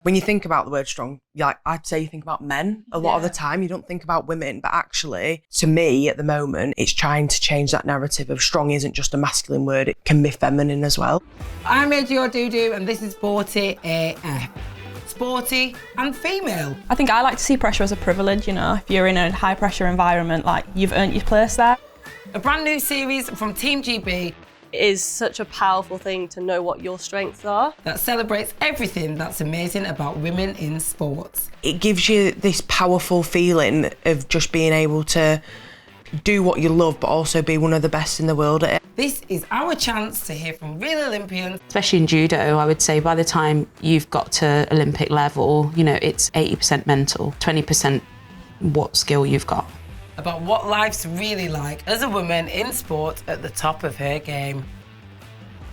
When you think about the word strong, I'd say you think about men a lot of the time. You don't think about women, but actually, to me at the moment, it's trying to change that narrative of strong isn't just a masculine word, it can be feminine as well. I'm AJ Odudu and this is Sporty AF. Sporty and Female. I think I like to see pressure as a privilege, you know, if you're in a high pressure environment, like you've earned your place there. A brand new series from Team GB. It is such a powerful thing to know what your strengths are. That celebrates everything that's amazing about women in sports. It gives you this powerful feeling of just being able to do what you love, but also be one of the best in the world at it. This is our chance to hear from real Olympians. Especially in judo, I would say by the time you've got to Olympic level, you know, it's 80% mental, 20% what skill you've got. About what life's really like as a woman in sport at the top of her game.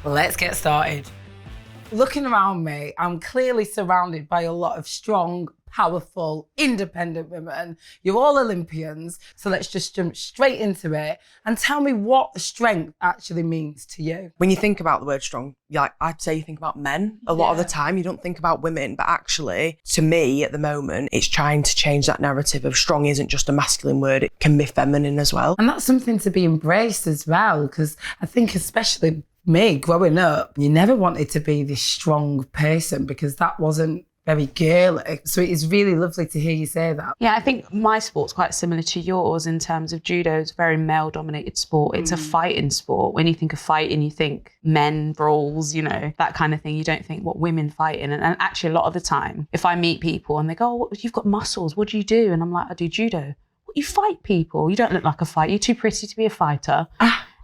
Let's get started. Looking around me, I'm clearly surrounded by a lot of strong, powerful, independent women. You're all Olympians, so let's just jump straight into it and tell me what strength actually means to you. When you think about the word strong, I'd say you think about men a lot of the time. You don't think about women, but actually, to me at the moment, it's trying to change that narrative of strong isn't just a masculine word, it can be feminine as well. And that's something to be embraced as well, because I think especially me growing up, you never wanted to be this strong person because that wasn't very girly. So it is really lovely to hear you say that. Yeah, I think my sport's quite similar to yours in terms of judo. It's a very male-dominated sport. It's a fighting sport. When you think of fighting, you think men, brawls, you know, that kind of thing. You don't think what women fight in. And actually, a lot of the time, if I meet people and they go, oh, you've got muscles, what do you do? And I'm like, I do judo. What, you fight people? You don't look like a fighter. You're too pretty to be a fighter.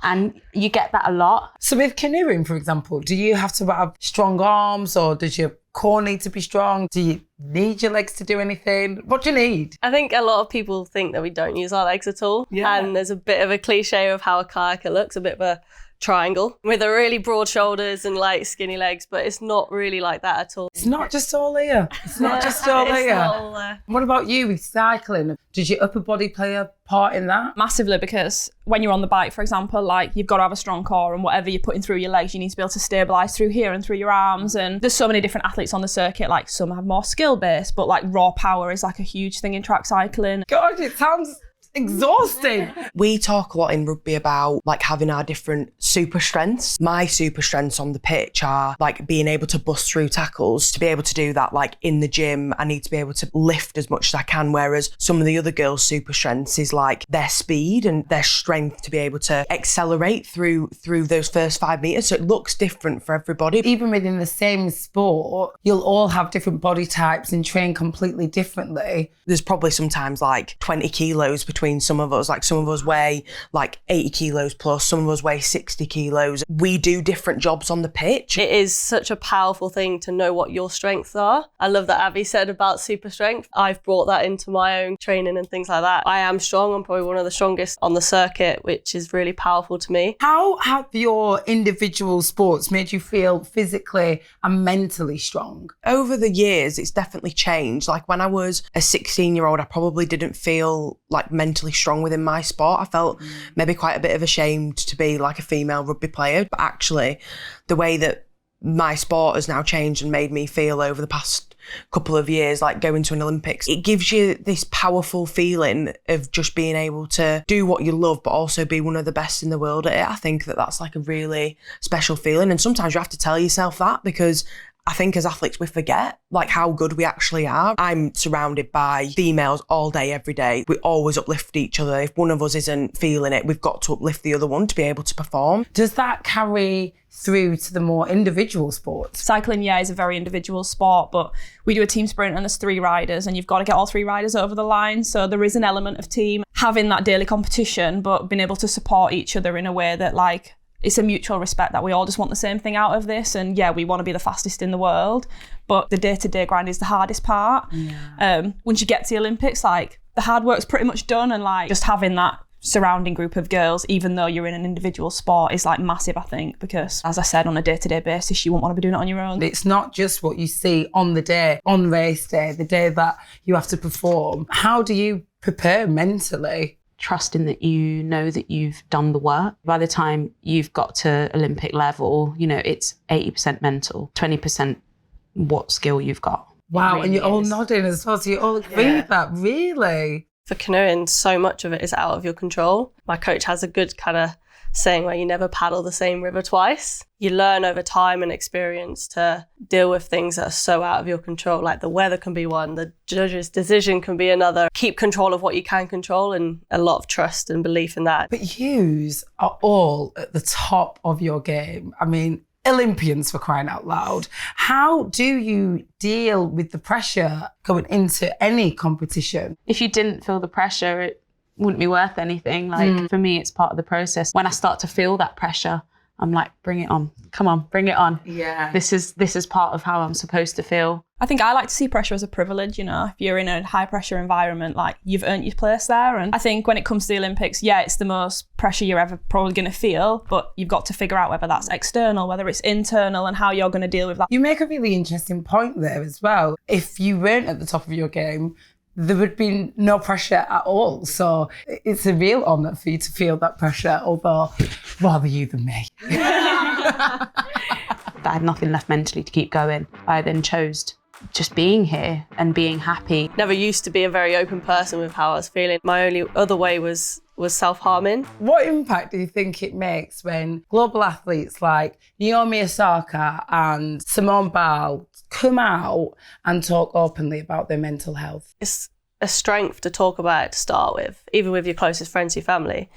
And you get that a lot. So with canoeing, for example, do you have to have strong arms or does your core need to be strong? Do you need your legs to do anything? What do you need? I think a lot of people think that we don't use our legs at all. Yeah. And there's a bit of a cliche of how a kayaker looks, a bit of a triangle with a really broad shoulders and like skinny legs, but it's not really like that at all. It's not just all here. It's not just all It's here. not all there. What about you with cycling? Did your upper body play a part in that? Massively, because when you're on the bike, for example, like you've got to have a strong core and whatever you're putting through your legs, you need to be able to stabilise through here and through your arms. And there's so many different athletes on the circuit, like some have more skill based, but like raw power is like a huge thing in track cycling. God, it sounds exhausting. We talk a lot in rugby about like having our different super strengths. My super strengths on the pitch are like being able to bust through tackles. To be able to do that like in the gym, I need to be able to lift as much as I can, whereas some of the other girls' super strengths is like their speed and their strength to be able to accelerate through those first 5 meters. So it looks different for everybody. Even within the same sport, you'll all have different body types and train completely differently. There's probably sometimes like 20 kilos between some of us. Like some of us weigh like 80 kilos plus, some of us weigh 60 kilos. We do different jobs on the pitch. It is such a powerful thing to know what your strengths are. I love that Abi said about super strength. I've brought that into my own training and things like that. I am strong. I'm probably one of the strongest on the circuit, which is really powerful to me. How have your individual sports made you feel physically and mentally strong? Over the years, it's definitely changed. Like when I was a 16-year-old, I probably didn't feel like mentally strong within my sport. I felt maybe quite a bit of ashamed to be like a female rugby player. But actually, the way that my sport has now changed and made me feel over the past couple of years, like going to an Olympics, it gives you this powerful feeling of just being able to do what you love, but also be one of the best in the world at it. I think that that's like a really special feeling. And sometimes you have to tell yourself that, because I think as athletes, we forget like how good we actually are. I'm surrounded by females all day, every day. We always uplift each other. If one of us isn't feeling it, we've got to uplift the other one to be able to perform. Does that carry through to the more individual sports? Cycling, yeah, is a very individual sport, but we do a team sprint and there's 3 riders and you've got to get all 3 riders over the line. So there is an element of team having that daily competition, but being able to support each other in a way that like, it's a mutual respect that we all just want the same thing out of this. And yeah, we want to be the fastest in the world, but the day-to-day grind is the hardest part. Yeah. Once you get to the Olympics, like the hard work's pretty much done, and like just having that surrounding group of girls, even though you're in an individual sport, is like massive, I think, because as I said, on a day-to-day basis, you won't want to be doing it on your own. It's not just what you see on the day, on race day, the day that you have to perform. How do you prepare mentally? Trusting that you know that you've done the work. By the time you've got to Olympic level, you know, it's 80% mental, 20% what skill you've got. Wow, really and you're all is. nodding as well, so you all agree with that, really? For canoeing, so much of it is out of your control. My coach has a good kind of saying where you never paddle the same river twice. You learn over time and experience to deal with things that are so out of your control, like the weather can be one, the judge's decision can be another. Keep control of what you can control and a lot of trust and belief in that. But yous are all at the top of your game. I mean, Olympians, for crying out loud. How do you deal with the pressure going into any competition? If you didn't feel the pressure, it wouldn't be worth anything. Like for me, it's part of the process. When I start to feel that pressure, I'm like, bring it on. Come on, bring it on. Yeah. This is part of how I'm supposed to feel. I think I like to see pressure as a privilege, you know. If you're in a high pressure environment, like you've earned your place there. And I think when it comes to the Olympics, yeah, it's the most pressure you're ever probably going to feel, but you've got to figure out whether that's external, whether it's internal, and how you're going to deal with that. You make a really interesting point there as well. If you weren't at the top of your game, there would be no pressure at all. So it's a real honour for you to feel that pressure, although rather you than me. I had nothing left mentally to keep going. I then chose just being here and being happy. Never used to be a very open person with how I was feeling. My only other way was self-harming. What impact do you think it makes when global athletes like Naomi Osaka and Simone Biles come out and talk openly about their mental health? It's a strength to talk about it to start with, even with your closest friends, your family.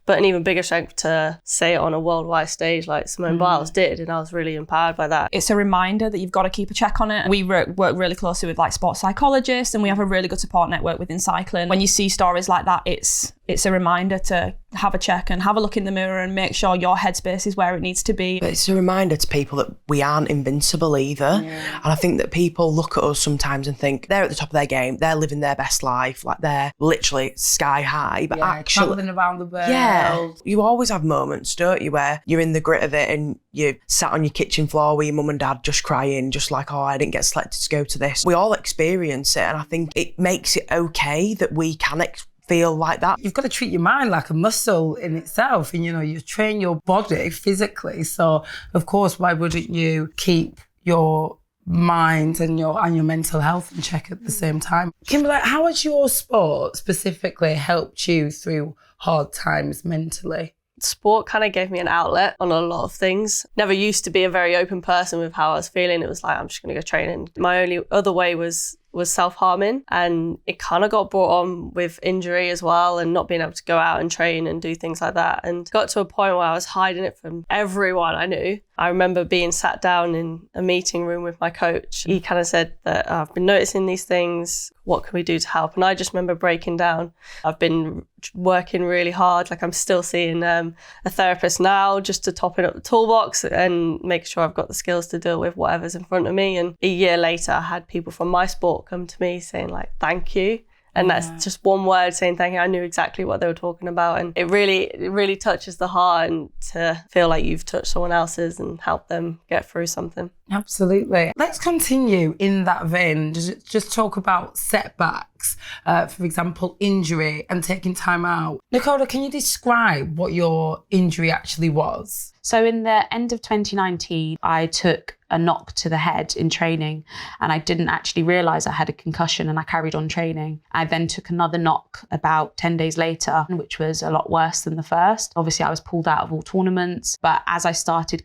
But an even bigger strength to say it on a worldwide stage like Simone Biles did, and I was really empowered by that. It's a reminder that you've got to keep a check on it. We work really closely with like sports psychologists, and we have a really good support network within cycling. When you see stories like that, it's a reminder to have a check and have a look in the mirror and make sure your headspace is where it needs to be. But it's a reminder to people that we aren't invincible either. Yeah. And I think that people look at us sometimes and think they're at the top of their game, they're living their best life, like they're literally sky high. But actually, travelling around the world. Yeah, you always have moments, don't you, where you're in the grit of it and you sat on your kitchen floor with your mum and dad just crying, just like, oh, I didn't get selected to go to this. We all experience it, and I think it makes it okay that we can feel like that. You've got to treat your mind like a muscle in itself, and you train your body physically. So of course, why wouldn't you keep your mind and your mental health in check at the same time? Kimberley, how has your sport specifically helped you through hard times mentally? Sport kind of gave me an outlet on a lot of things. Never used to be a very open person with how I was feeling. It was like, I'm just going to go training. My only other way was self-harming, and it kind of got brought on with injury as well and not being able to go out and train and do things like that, and got to a point where I was hiding it from everyone I knew. I remember being sat down in a meeting room with my coach. He kind of said that I've been noticing these things, what can we do to help? And I just remember breaking down. I've been working really hard, like I'm still seeing a therapist now just to top it up the toolbox and make sure I've got the skills to deal with whatever's in front of me. And a year later I had people from my sport come to me saying like, thank you. And that's just one word saying thank you. I knew exactly what they were talking about. And it really touches the heart, and to feel like you've touched someone else's and helped them get through something. Absolutely. Let's continue in that vein. Just talk about setbacks, for example, injury and taking time out. Nekoda, can you describe what your injury actually was? So in the end of 2019, I took a knock to the head in training, and I didn't actually realise I had a concussion, and I carried on training. I then took another knock about 10 days later, which was a lot worse than the first. Obviously, I was pulled out of all tournaments, but as I started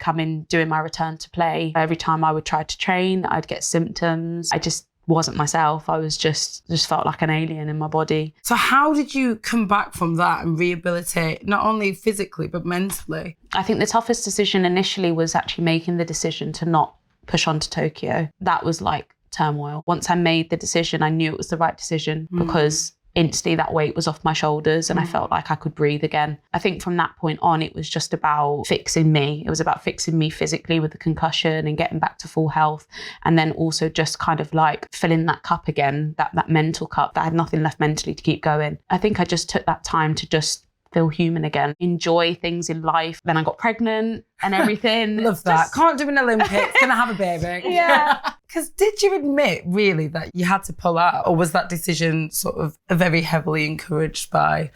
doing my return to play, every time I would try to train, I'd get symptoms. I just wasn't myself. I was just felt like an alien in my body. So how did you come back from that and rehabilitate, not only physically but mentally? I think the toughest decision initially was actually making the decision to not push on to Tokyo. That was like turmoil. Once I made the decision, I knew it was the right decision because instantly that weight was off my shoulders and I felt like I could breathe again. I think from that point on, it was just about fixing me. It was about fixing me physically with the concussion and getting back to full health. And then also just kind of like filling that cup again, that mental cup. I had nothing left mentally to keep going. I think I just took that time to just feel human again, enjoy things in life. Then I got pregnant and everything. Love that. Can't do an Olympics, gonna have a baby. Yeah. Because did you admit really that you had to pull out, or was that decision sort of very heavily encouraged by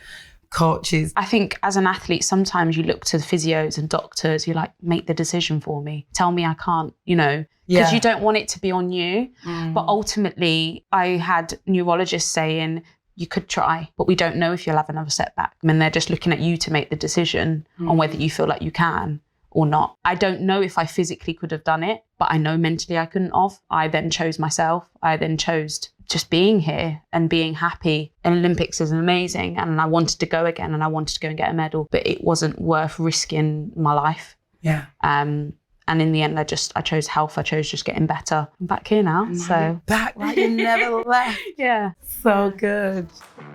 coaches? I think as an athlete, sometimes you look to the physios and doctors, you're like, make the decision for me. Tell me I can't, because you don't want it to be on you. But ultimately, I had neurologists saying, you could try, but we don't know if you'll have another setback. I mean, they're just looking at you to make the decision on whether you feel like you can or not. I don't know if I physically could have done it, but I know mentally I couldn't have. I then chose myself. I then chose just being here and being happy. And Olympics is amazing. And I wanted to go again and I wanted to go and get a medal, but it wasn't worth risking my life. Yeah. And in the end, I chose health. I chose just getting better. I'm back here now, so. Back like you never left. Yeah. So good.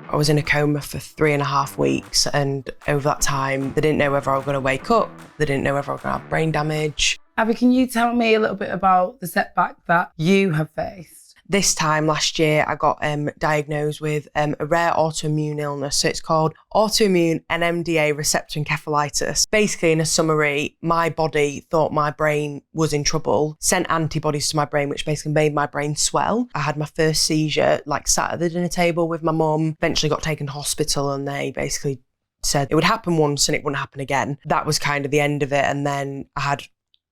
I was in a coma for 3.5 weeks, and over that time, they didn't know whether I was going to wake up. They didn't know whether I was going to have brain damage. Abby, can you tell me a little bit about the setback that you have faced? This time last year, I got diagnosed with a rare autoimmune illness. So it's called autoimmune NMDA receptor encephalitis. Basically, in a summary, my body thought my brain was in trouble, sent antibodies to my brain, which basically made my brain swell. I had my first seizure, like sat at the dinner table with my mum, eventually got taken to hospital, and they basically said it would happen once and it wouldn't happen again. That was kind of the end of it. And then I had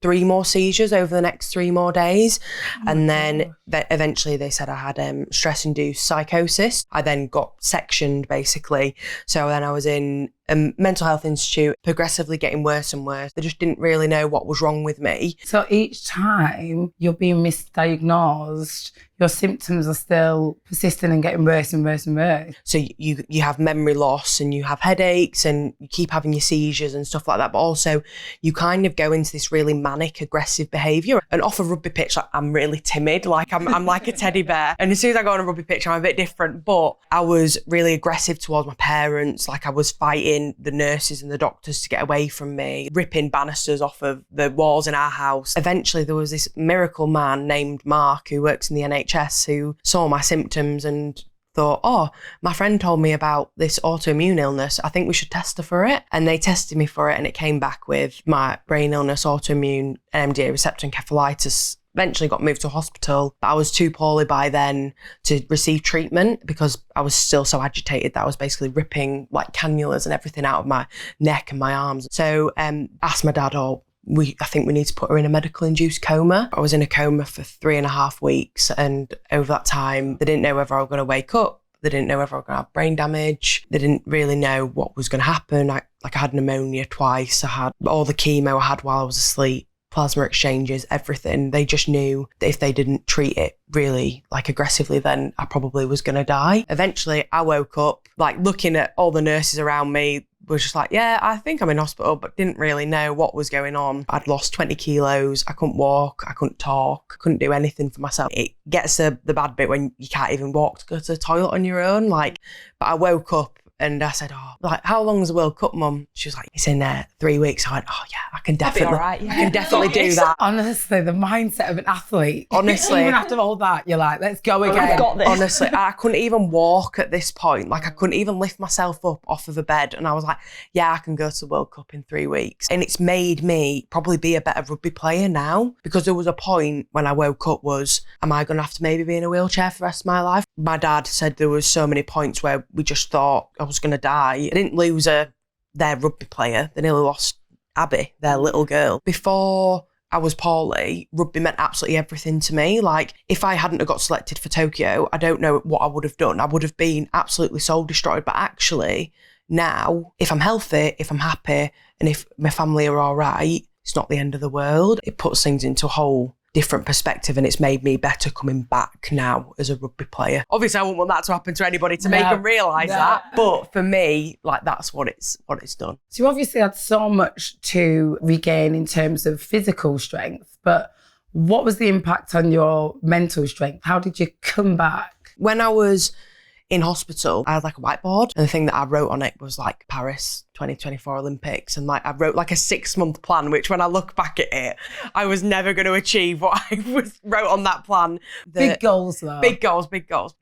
3 more seizures over the next 3 more days. And then eventually they said I had stress-induced psychosis. I then got sectioned, basically. So then I was in a mental health institute, progressively getting worse and worse. They just didn't really know what was wrong with me. So each time you're being misdiagnosed, your symptoms are still persistent and getting worse and worse and worse. So you have memory loss and you have headaches and you keep having your seizures and stuff like that. But also you kind of go into this really manic, aggressive behaviour. And off a rugby pitch, like, I'm really timid. Like I'm like a teddy bear. And as soon as I go on a rugby pitch, I'm a bit different. But I was really aggressive towards my parents. Like I was fighting the nurses and the doctors to get away from me, ripping banisters off of the walls in our house. Eventually there was this miracle man named Mark who works in the NHS who saw my symptoms and thought, oh, my friend told me about this autoimmune illness. I think we should test her for it. And they tested me for it and it came back with my brain illness, autoimmune NMDA receptor encephalitis. Eventually got moved to a hospital, but I was too poorly by then to receive treatment because I was still so agitated that I was basically ripping like cannulas and everything out of my neck and my arms. So asked my dad, I think we need to put her in a medical induced coma. I was in a coma for 3.5 weeks, and over that time, they didn't know whether I was going to wake up. They didn't know whether I was going to have brain damage. They didn't really know what was going to happen. I had pneumonia twice. I had all the chemo I had while I was asleep. Plasma exchanges, everything. They just knew that if they didn't treat it really like aggressively, then I probably was going to die. Eventually I woke up, like looking at all the nurses around me, was just like, yeah, I think I'm in hospital, but didn't really know what was going on. I'd lost 20 kilos. I couldn't walk. I couldn't talk. I couldn't do anything for myself. It gets the bad bit when you can't even walk to go to the toilet on your own. But I woke up and I said, how long is the World Cup, Mum? She was like, it's in 3 weeks. I went, oh yeah, I can definitely, all right, yeah. I can definitely do that. Honestly, the mindset of an athlete. Honestly. Even after all that, you're like, let's go again. I've got this. Honestly, I couldn't even walk at this point. Like I couldn't even lift myself up off of a bed. And I was like, yeah, I can go to the World Cup in 3 weeks. And it's made me probably be a better rugby player now, because there was a point when I woke up am I going to have to maybe be in a wheelchair for the rest of my life? My dad said there was so many points where we just thought I was going to die. I didn't lose their rugby player. They nearly lost Abi, their little girl. Before I was poorly, rugby meant absolutely everything to me. Like, if I hadn't have got selected for Tokyo, I don't know what I would have done. I would have been absolutely soul destroyed. But actually, now, if I'm healthy, if I'm happy, and if my family are all right, it's not the end of the world. It puts things into a whole different perspective, and it's made me better coming back now as a rugby player. Obviously I wouldn't want that to happen to anybody to make them realise that, but for me, like, that's what it's done. So you obviously had so much to regain in terms of physical strength, but what was the impact on your mental strength? How did you come back? When I was in hospital, I had like a whiteboard, and the thing that I wrote on it was like Paris 2024 Olympics, and like I wrote like a 6-month plan, which when I look back at it, I was never going to achieve what I wrote on that plan. Big goals though. Big goals.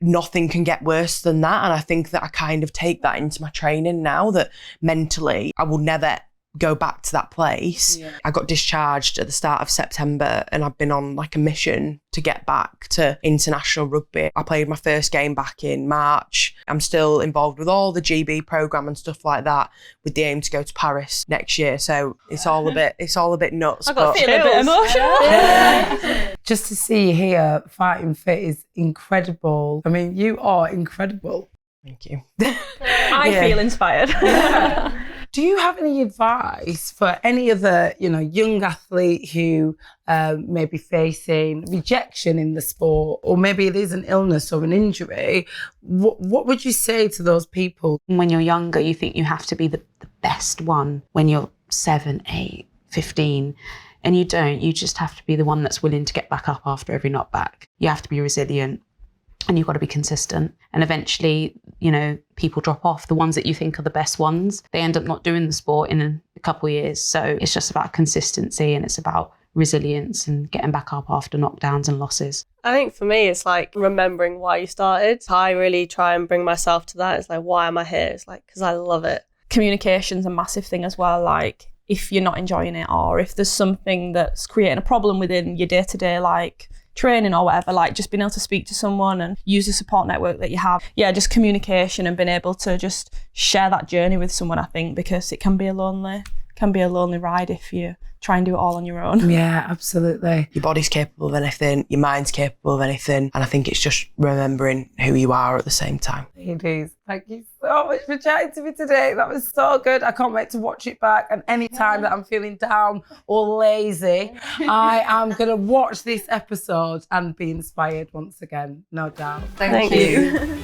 Nothing can get worse than that, and I think that I kind of take that into my training now, that mentally I will never go back to that place. I got discharged at the start of September and I've been on like a mission to get back to international rugby. I played my first game back in March. I'm still involved with all the GB programme and stuff like that, with the aim to go to Paris next year. So it's all a bit nuts. I got Feel a bit emotional. Just to see you here fighting fit is incredible. I mean, you are incredible. Thank you. I feel inspired. Do you have any advice for any other, young athlete who may be facing rejection in the sport, or maybe it is an illness or an injury? What would you say to those people? When you're younger, you think you have to be the best one when you're 7, 8, 15. And you don't. You just have to be the one that's willing to get back up after every knockback. You have to be resilient. And you've got to be consistent. And eventually, people drop off. The ones that you think are the best ones, they end up not doing the sport in a couple of years. So it's just about consistency, and it's about resilience and getting back up after knockdowns and losses. I think for me, it's like remembering why you started. I really try and bring myself to that. It's like, why am I here? It's like, because I love it. Communication's a massive thing as well. Like, if you're not enjoying it, or if there's something that's creating a problem within your day-to-day, like training or whatever, like just being able to speak to someone and use the support network that you have. Yeah, just communication and being able to just share that journey with someone, I think, because it can be a lonely ride if you try and do it all on your own. Yeah, absolutely. Your body's capable of anything, your mind's capable of anything, and I think it's just remembering who you are at the same time. Ladies, thank you so much for chatting to me today. That was so good. I can't wait to watch it back, and any time that I'm feeling down or lazy, I am going to watch this episode and be inspired once again, no doubt. Thank you.